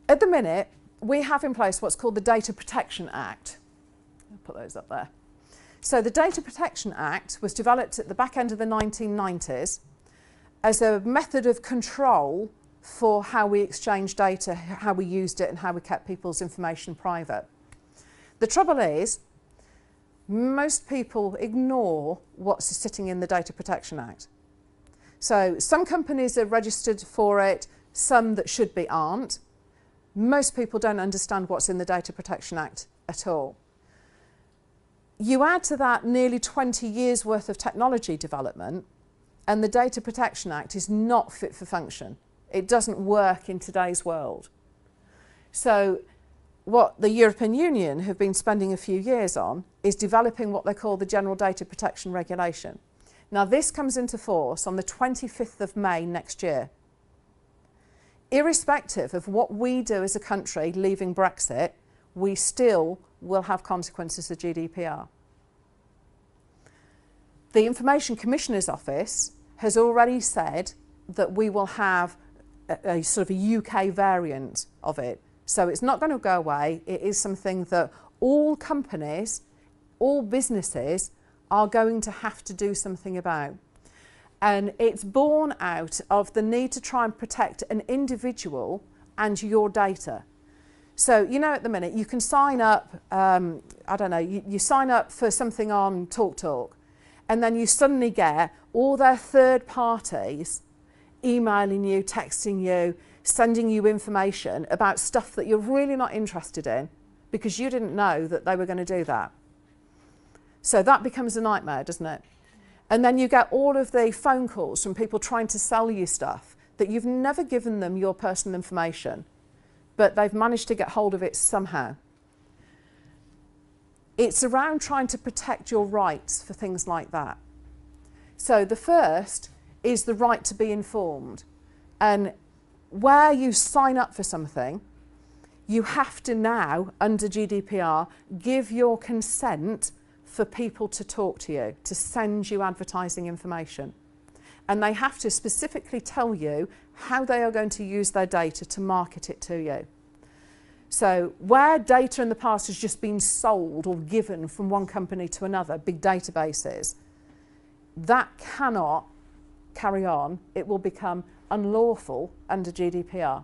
At the minute, we have in place what's called the Data Protection Act. I'll put those up there. So the Data Protection Act was developed at the back end of the 1990s as a method of control for how we exchange data, how we used it, and how we kept people's information private. The trouble is, most people ignore what's sitting in the Data Protection Act. So some companies are registered for it, some that should be aren't. Most people don't understand what's in the Data Protection Act at all. You add to that nearly 20 years worth of technology development, and the Data Protection Act is not fit for function. It doesn't work in today's world. So what the European Union have been spending a few years on is developing what they call the General Data Protection Regulation. Now this comes into force on the 25th of May next year. Irrespective of what we do as a country leaving Brexit, we still will have consequences of GDPR. The Information Commissioner's Office has already said that we will have a sort of a UK variant of it. So it's not going to go away. It is something that all companies, all businesses are going to have to do something about. And it's born out of the need to try and protect an individual and your data. So, you know, at the minute you can sign up, I don't know, you sign up for something on TalkTalk, and then you suddenly get all their third parties emailing you, texting you, sending you information about stuff that you're really not interested in because you didn't know that they were going to do that. So that becomes a nightmare, doesn't it? And then you get all of the phone calls from people trying to sell you stuff that you've never given them your personal information, but they've managed to get hold of it somehow. It's around trying to protect your rights for things like that. So the first is the right to be informed. And where you sign up for something, you have to now, under GDPR, give your consent for people to talk to you, to send you advertising information. And they have to specifically tell you how they are going to use their data to market it to you. So where data in the past has just been sold or given from one company to another, big databases, that cannot carry on. It will become unlawful under GDPR.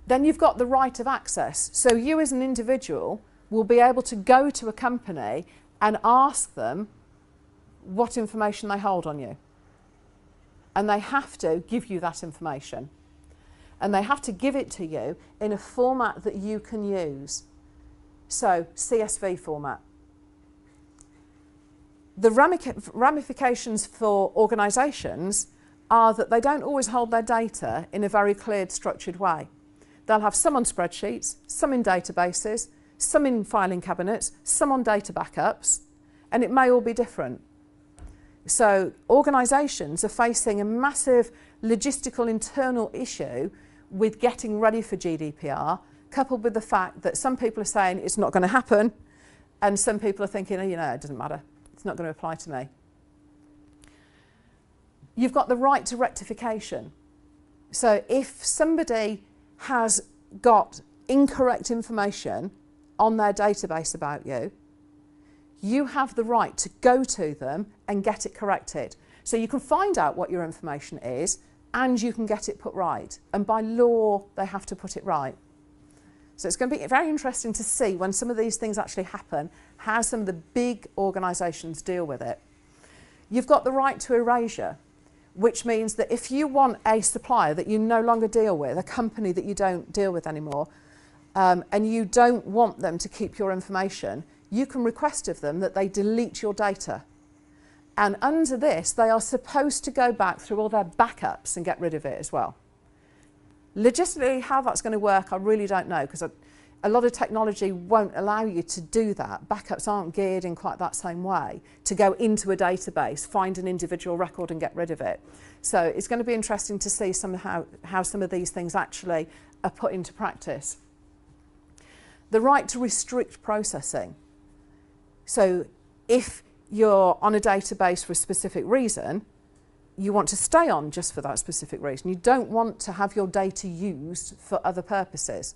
Then you've got the right of access. So you as an individual will be able to go to a company and ask them what information they hold on you. And they have to give you that information. And they have to give it to you in a format that you can use. So CSV format. The ramifications for organisations are that they don't always hold their data in a very clear, structured way. They'll have some on spreadsheets, some in databases, some in filing cabinets, some on data backups, and it may all be different. So organisations are facing a massive logistical internal issue with getting ready for GDPR, coupled with the fact that some people are saying it's not going to happen, and some people are thinking, oh, you know, it doesn't matter, it's not going to apply to me. You've got the right to rectification. So if somebody has got incorrect information on their database about you, you have the right to go to them and get it corrected. So you can find out what your information is and you can get it put right. And by law, they have to put it right. So it's going to be very interesting to see when some of these things actually happen, how some of the big organisations deal with it. You've got the right to erasure, which means that if you want a supplier that you no longer deal with, a company that you don't deal with anymore, and you don't want them to keep your information, you can request of them that they delete your data. And under this, they are supposed to go back through all their backups and get rid of it as well. Logistically, how that's going to work, I really don't know, because a lot of technology won't allow you to do that. Backups aren't geared in quite that same way to go into a database, find an individual record and get rid of it. So it's going to be interesting to see how some of these things actually are put into practice. The right to restrict processing. So if you're on a database for a specific reason, you want to stay on just for that specific reason. You don't want to have your data used for other purposes.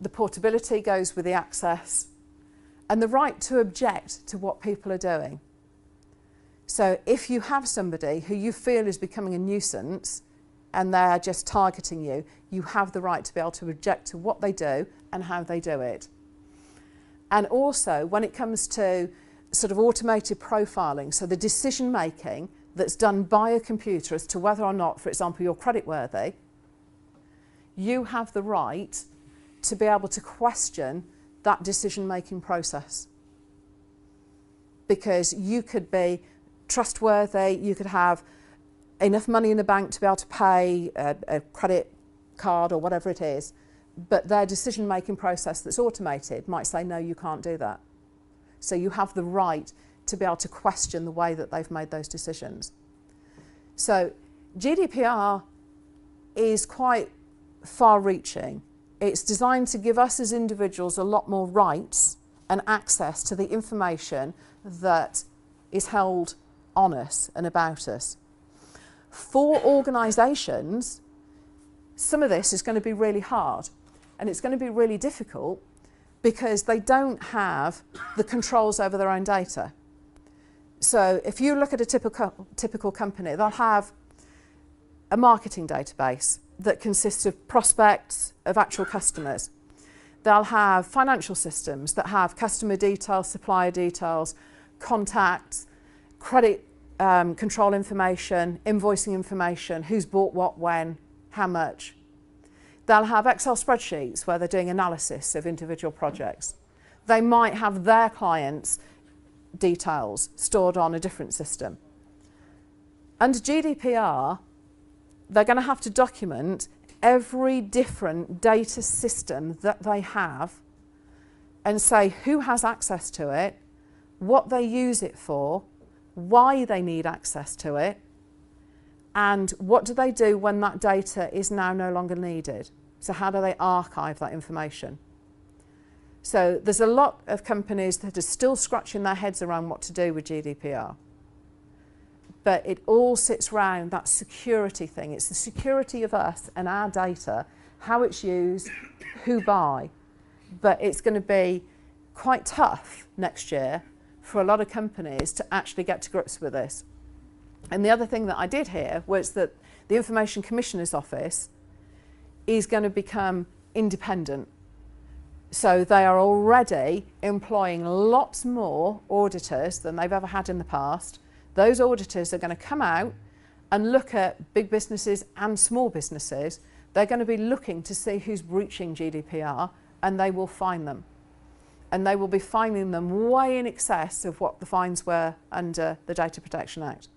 The portability goes with the access and the right to object to what people are doing. So if you have somebody who you feel is becoming a nuisance and they're just targeting you, you have the right to be able to object to what they do and how they do it. And also, when it comes to sort of automated profiling, so the decision making that's done by a computer as to whether or not, for example, you're creditworthy, you have the right to be able to question that decision making process. Because you could be trustworthy, you could have enough money in the bank to be able to pay a credit card or whatever it is, but their decision making process that's automated might say, no, you can't do that. So you have the right to be able to question the way that they've made those decisions. So GDPR is quite far-reaching. It's designed to give us as individuals a lot more rights and access to the information that is held on us and about us. For organisations, some of this is going to be really hard and it's going to be really difficult because they don't have the controls over their own data. So if you look at a typical company, they'll have a marketing database that consists of prospects, of actual customers. They'll have financial systems that have customer details, supplier details, contacts, credit control information, invoicing information, who's bought what, when, how much. They'll have Excel spreadsheets where they're doing analysis of individual projects. They might have their clients' details stored on a different system. Under GDPR, they're going to have to document every different data system that they have and say who has access to it, what they use it for, why they need access to it, and what do they do when that data is now no longer needed. So how do they archive that information? So there's a lot of companies that are still scratching their heads around what to do with GDPR. But it all sits around that security thing. It's the security of us and our data, how it's used, who by. But it's going to be quite tough next year for a lot of companies to actually get to grips with this. And the other thing that I did hear was that the Information Commissioner's Office is going to become independent. So they are already employing lots more auditors than they've ever had in the past. Those auditors are going to come out and look at big businesses and small businesses. They're going to be looking to see who's breaching GDPR, and they will fine them. And they will be fining them way in excess of what the fines were under the Data Protection Act.